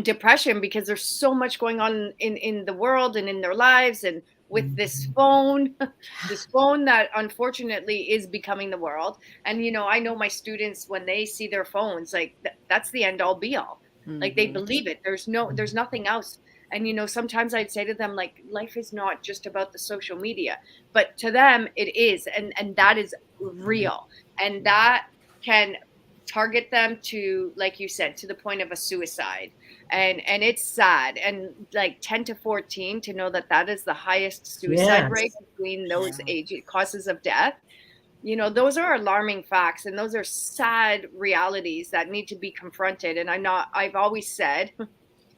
depression, because there's so much going on in the world and in their lives, and with this phone that unfortunately is becoming the world. And I know my students, when they see their phones, like that's the end all be all. Like they believe it. There's nothing else. And sometimes I'd say to them, like, life is not just about the social media, but to them it is, and that is real, and that can target them to, like you said, to the point of a suicide. And it's sad. And like 10 to 14, to know that is the highest suicide rate between those age causes of death. Those are alarming facts, and those are sad realities that need to be confronted. And I've always said,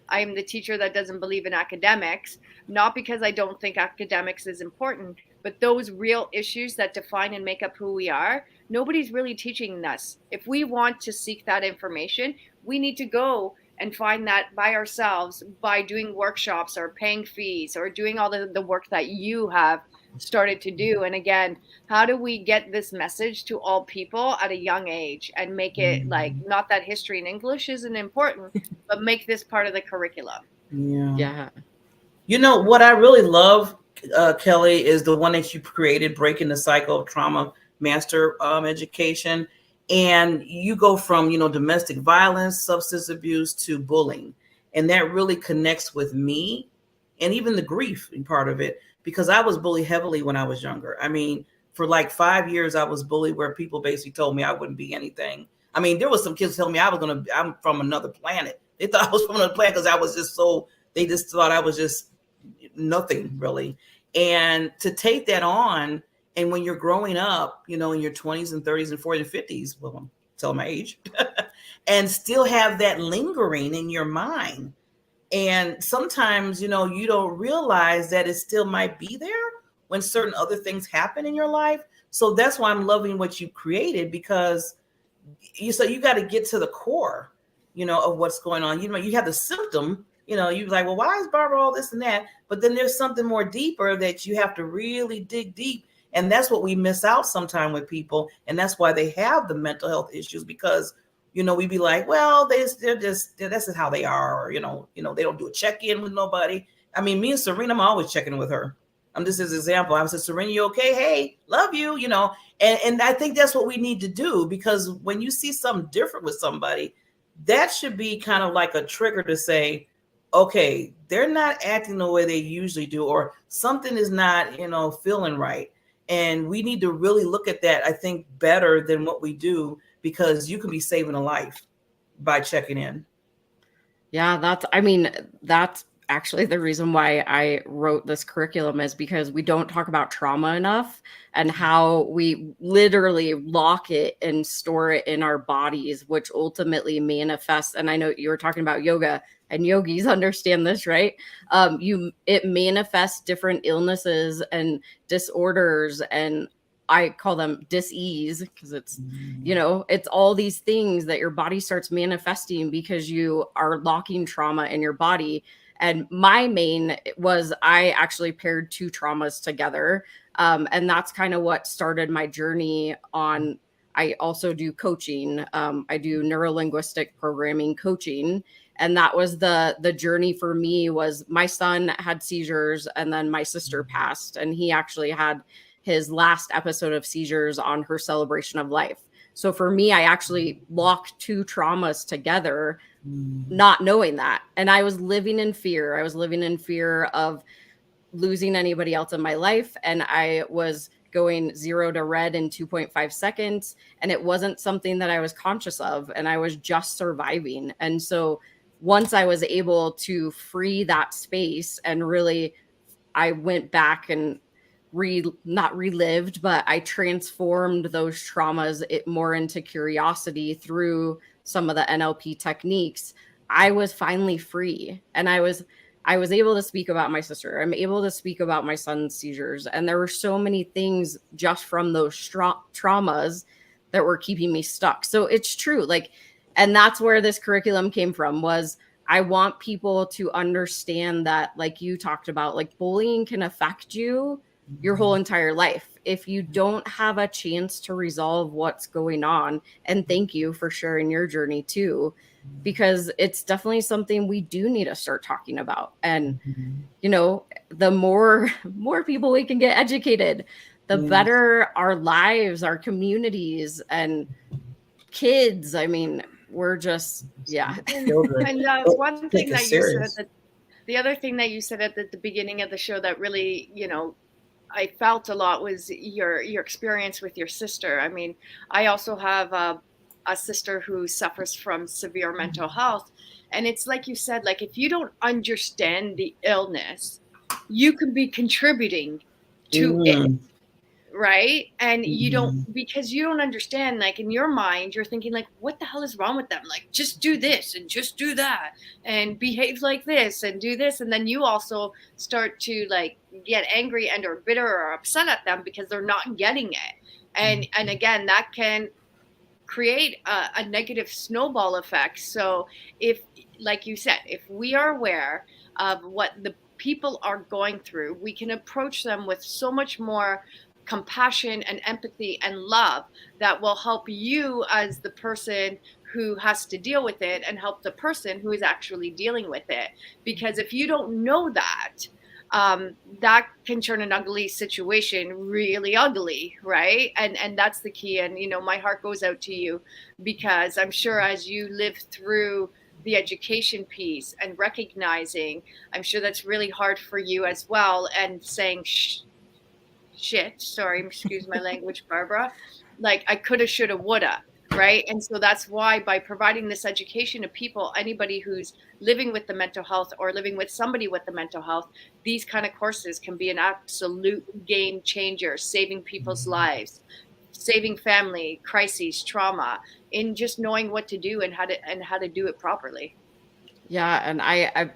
I am the teacher that doesn't believe in academics, not because I don't think academics is important, but those real issues that define and make up who we are, nobody's really teaching us. If we want to seek that information, we need to go and find that by ourselves, by doing workshops or paying fees or doing all the work that you have started to do. And again, how do we get this message to all people at a young age and make it like, not that history and English isn't important, but make this part of the curriculum? Yeah. What I really love, Kelly, is the one that you created, Breaking the Cycle of Trauma Master Education. And you go from, domestic violence, substance abuse to bullying. And that really connects with me, and even the grief part of it, because I was bullied heavily when I was younger. I mean, for like 5 years, I was bullied, where people basically told me I wouldn't be anything. I mean, there was some kids telling me I'm from another planet. They thought I was from another planet because I was just they just thought I was just nothing really. And to take that on, and when you're growing up, in your 20s and 30s and 40s and 50s, well, I'm telling my age, and still have that lingering in your mind. And sometimes, you don't realize that it still might be there when certain other things happen in your life. So that's why I'm loving what you created, because you got to get to the core, of what's going on. You have the symptom, you're like, well, why is Barbara all this and that? But then there's something more deeper that you have to really dig deep. And that's what we miss out sometime with people. And that's why they have the mental health issues, because, we be like, well, they're just, this is how they are. Or, they don't do a check-in with nobody. I mean, me and Serena, I'm always checking with her. I'm just as an example. I said, Serena, you okay? Hey, love you, and I think that's what we need to do, because when you see something different with somebody, that should be kind of like a trigger to say, okay, they're not acting the way they usually do, or something is not, feeling right. And we need to really look at that, I think, better than what we do, because you can be saving a life by checking in. Yeah, that's actually the reason why I wrote this curriculum, is because we don't talk about trauma enough, and how we literally lock it and store it in our bodies, which ultimately manifests. And I know you were talking about yoga, and yogis understand this, right? It manifests different illnesses and disorders, and I call them dis-ease, because it's, it's all these things that your body starts manifesting because you are locking trauma in your body. And my main was, I actually paired two traumas together. And that's kind of what started my journey on. I also do coaching. I do neuro-linguistic programming coaching. And that was the journey for me. Was my son had seizures, and then my sister passed, and he actually had his last episode of seizures on her celebration of life. So for me, I actually locked two traumas together, not knowing that. And I was living in fear. I was living in fear of losing anybody else in my life. And I was going 0 to red in 2.5 seconds. And it wasn't something that I was conscious of. And I was just surviving. And so once I was able to free that space, and really, I went back and not relived, but I transformed those traumas more into curiosity through some of the NLP techniques. I was finally free, and I was able to speak about my sister. I'm able to speak about my son's seizures, and there were so many things just from those traumas that were keeping me stuck. So it's true, and that's where this curriculum came from. Was I want people to understand that, like you talked about, bullying can affect you your whole entire life if you don't have a chance to resolve what's going on. And thank you for sharing your journey too, because it's definitely something we do need to start talking about. And the more people we can get educated, the better our lives, our communities, and kids. I mean, we're just, yeah. And one thing that you said, the other thing that you said at the beginning of the show that really, I felt a lot, was your experience with your sister. I mean, I also have a sister who suffers from severe mental health. And it's like you said, if you don't understand the illness, you can be contributing to it. Right. And you don't, because you don't understand, in your mind, you're thinking what the hell is wrong with them? Just do this and just do that and behave like this and do this. And then you also start to get angry and or bitter or upset at them because they're not getting it. And again, that can create a negative snowball effect. So if, like you said, if we are aware of what the people are going through, we can approach them with so much more compassion and empathy and love that will help you as the person who has to deal with it, and help the person who is actually dealing with it. Because if you don't know that, that can turn an ugly situation really ugly, right? And that's the key. And my heart goes out to you, because I'm sure as you live through the education piece and recognizing, I'm sure that's really hard for you as well, and saying shit, sorry, excuse my language, Barbara, I coulda, shoulda, woulda, right? And so that's why, by providing this education to people, anybody who's living with the mental health or living with somebody with the mental health, these kind of courses can be an absolute game changer, saving people's lives, saving family, crises, trauma, in just knowing what to do and how to do it properly. Yeah, and I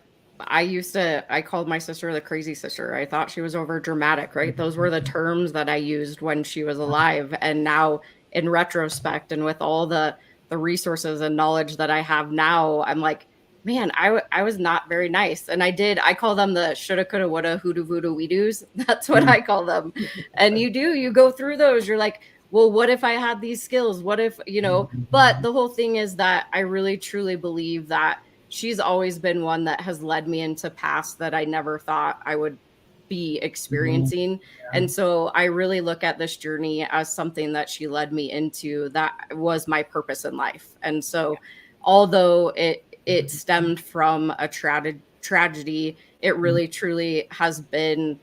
called my sister the crazy sister. I thought she was over dramatic, right? Those were the terms that I used when she was alive. And now in retrospect and with all the resources and knowledge that I have now, I'm like, man, I was not very nice. And I call them the shoulda, coulda, woulda, hoodoo, voodoo, we do's. That's what I call them. And you go through those. You're like, well, what if I had these skills? What if, but the whole thing is that I really truly believe that she's always been one that has led me into paths that I never thought I would be experiencing. And so I really look at this journey as something that she led me into that was my purpose in life. And so although it stemmed from a tragedy, it really truly has been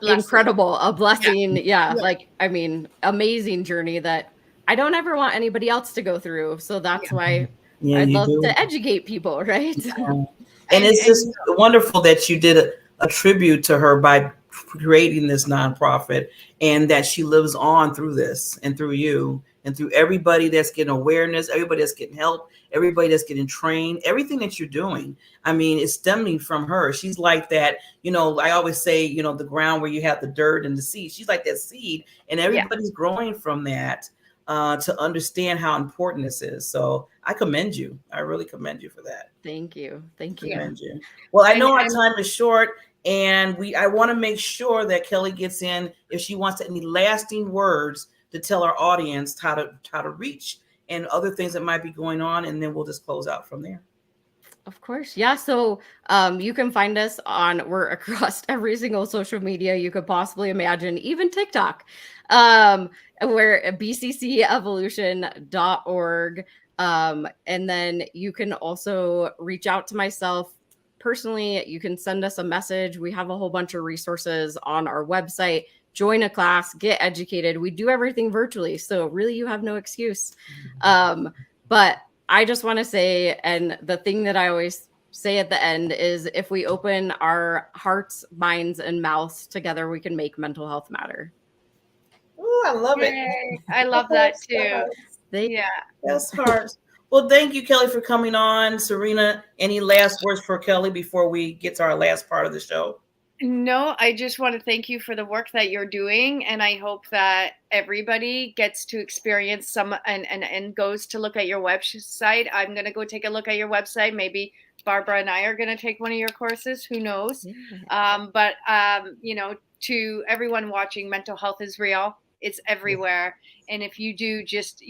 incredible, a blessing. Yeah. Like, I mean, amazing journey that I don't ever want anybody else to go through. So that's why I'd love to educate people, right? And it's just wonderful that you did a tribute to her by creating this nonprofit, and that she lives on through this and through you and through everybody that's getting awareness, everybody that's getting help, everybody that's getting trained, everything that you're doing. I mean, it's stemming from her. She's like that, I always say, the ground where you have the dirt and the seed. She's like that seed, and everybody's growing from that. To understand how important this is. So I commend you. I really commend you for that. Thank you. Commend you. Well, I know our time is short, and I want to make sure that Kelly gets in if she wants any lasting words to tell our audience how to reach and other things that might be going on, and then we'll just close out from there. Of course. Yeah. So you can find us we're across every single social media you could possibly imagine, even TikTok. We're at bccevolution.org. And then you can also reach out to myself personally. You can send us a message. We have a whole bunch of resources on our website. Join a class, get educated. We do everything virtually. So really you have no excuse. But I just want to say, and the thing that I always say at the end is, if we open our hearts, minds, and mouths together, we can make mental health matter. Oh, I love it. I love that too. That's hard. Well, thank you, Kelly, for coming on. Serena, any last words for Kelly before we get to our last part of the show? No, I just want to thank you for the work that you're doing. And I hope that everybody gets to experience some and goes to look at your website. I'm going to go take a look at your website. Maybe Barbara and I are going to take one of your courses. Who knows? But to everyone watching, mental health is real. It's everywhere. And if you do just,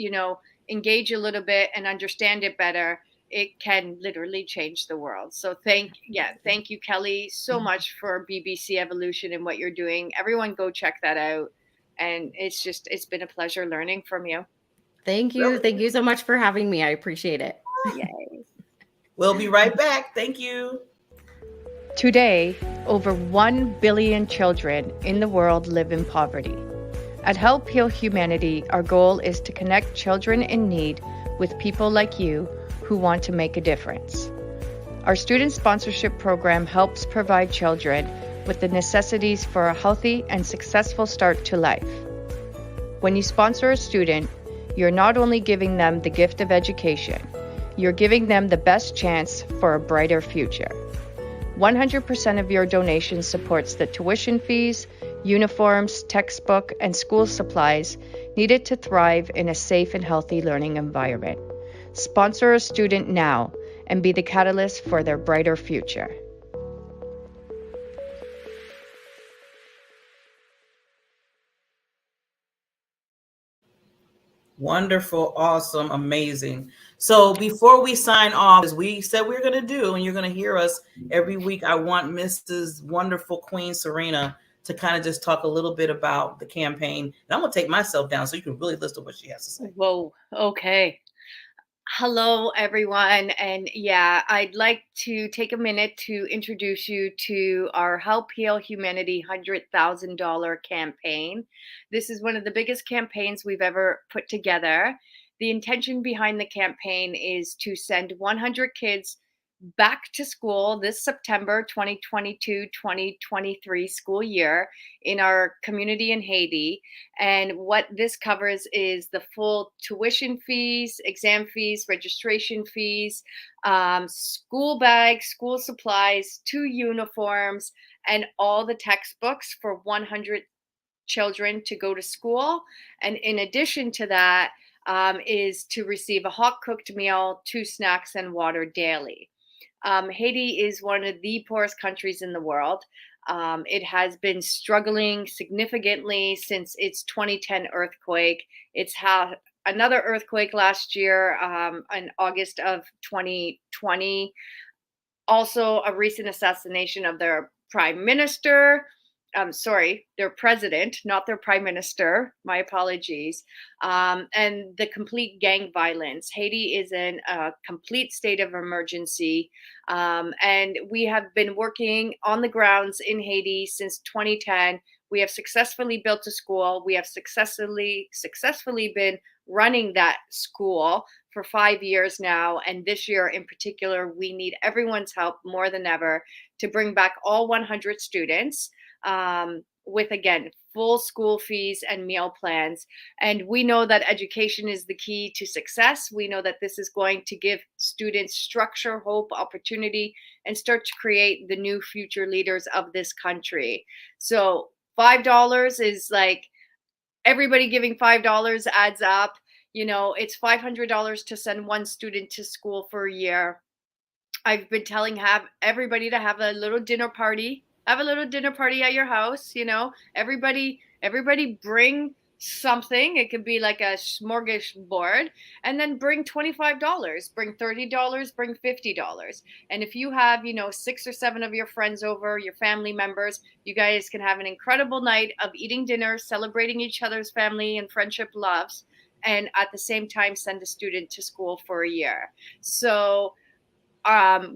engage a little bit and understand it better, it can literally change the world. So thank you, Kelly, so much for BBC Evolution and what you're doing. Everyone go check that out. And it's been a pleasure learning from you. Thank you. Thank you so much for having me. I appreciate it. Yay. We'll be right back. Thank you. Today, over 1 billion children in the world live in poverty. At Help Heal Humanity, our goal is to connect children in need with people like you who want to make a difference. Our student sponsorship program helps provide children with the necessities for a healthy and successful start to life. When you sponsor a student, you're not only giving them the gift of education, you're giving them the best chance for a brighter future. 100% of your donation supports the tuition fees, uniforms, textbook, and school supplies needed to thrive in a safe and healthy learning environment. Sponsor a student now and be the catalyst for their brighter future. Wonderful, awesome, amazing. So before we sign off, as we said we're going to do, and you're going to hear us every week, I want Mrs. Wonderful Queen Serena to kind of just talk a little bit about the campaign. And I'm going to take myself down so you can really listen to what she has to say. Whoa, okay. Hello, everyone. And I'd like to take a minute to introduce you to our Help Heal Humanity $100,000 campaign. This is one of the biggest campaigns we've ever put together. The intention behind the campaign is to send 100 kids back to school this September 2022-2023 school year in our community in Haiti. And what this covers is the full tuition fees, exam fees, registration fees, school bags, school supplies, 2 uniforms, and all the textbooks for 100 children to go to school. And in addition to that, is to receive a hot cooked meal, 2 snacks, and water daily. Haiti is one of the poorest countries in the world. It has been struggling significantly since its 2010 earthquake. It's had another earthquake last year in August of 2020. Also, a recent assassination of their prime minister. Their president, not their prime minister. My apologies. And the complete gang violence. Haiti is in a complete state of emergency. And we have been working on the grounds in Haiti since 2010. We have successfully built a school. We have successfully been running that school for 5 years now. And this year in particular, we need everyone's help more than ever to bring back all 100 students. With, again, full school fees and meal plans. And we know that education is the key to success. We know that this is going to give students structure, hope, opportunity, and start to create the new future leaders of this country. So $5 is like, everybody giving $5 adds up. You know, it's $500 to send one student to school for a year. I've been telling everybody to have a little dinner party. Have a little dinner party at your house, you know. Everybody bring something. It could be like a smorgasbord, and then bring $25, bring $30, bring $50. And if you have, 6 or 7 of your friends over, your family members, you guys can have an incredible night of eating dinner, celebrating each other's family and friendship loves, and at the same time send a student to school for a year. So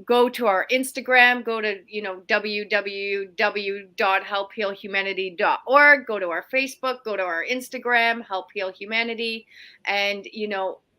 go to our Instagram, go to, www.helphealhumanity.org, go to our Facebook, go to our Instagram, Help Heal Humanity. And,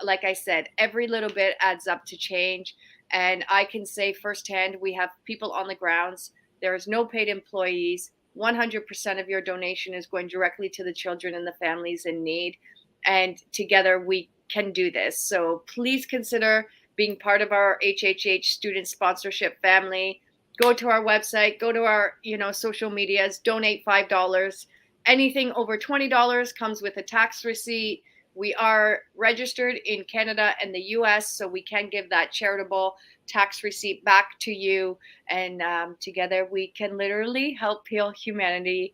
like I said, every little bit adds up to change. And I can say firsthand, we have people on the grounds. There is no paid employees. 100% of your donation is going directly to the children and the families in need. And together we can do this. So please consider being part of our HHH student sponsorship family. Go to our website, go to our, social medias, donate $5. Anything over $20 comes with a tax receipt. We are registered in Canada and the US, so we can give that charitable tax receipt back to you. And together we can literally help heal humanity,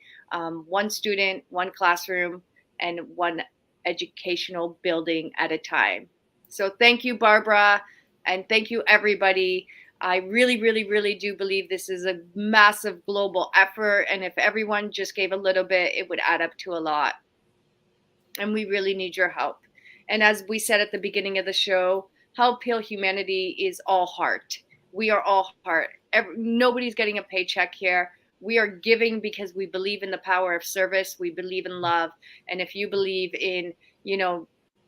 one student, one classroom, and one educational building at a time. So thank you, Barbara, and thank you, everybody. I really, really, really do believe this is a massive global effort, and if everyone just gave a little bit, it would add up to a lot. And we really need your help. And as we said at the beginning of the show, Help Heal Humanity is all heart. We are all heart. Nobody's getting a paycheck here. We are giving because we believe in the power of service. We believe in love. And if you believe in,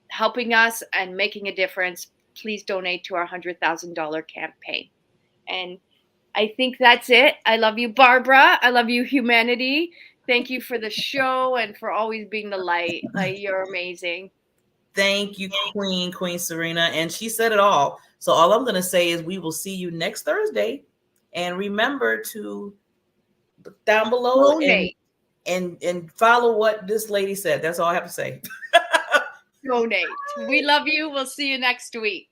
helping us and making a difference, please donate to our $100,000 campaign. And I think that's it. I love you, Barbara. I love you, humanity. Thank you for the show and for always being the light. Like, you're amazing. Thank you, Queen Serena. And she said it all. So all I'm going to say is we will see you next Thursday. And remember to look down below and follow what this lady said. That's all I have to say. Donate. We love you. We'll see you next week.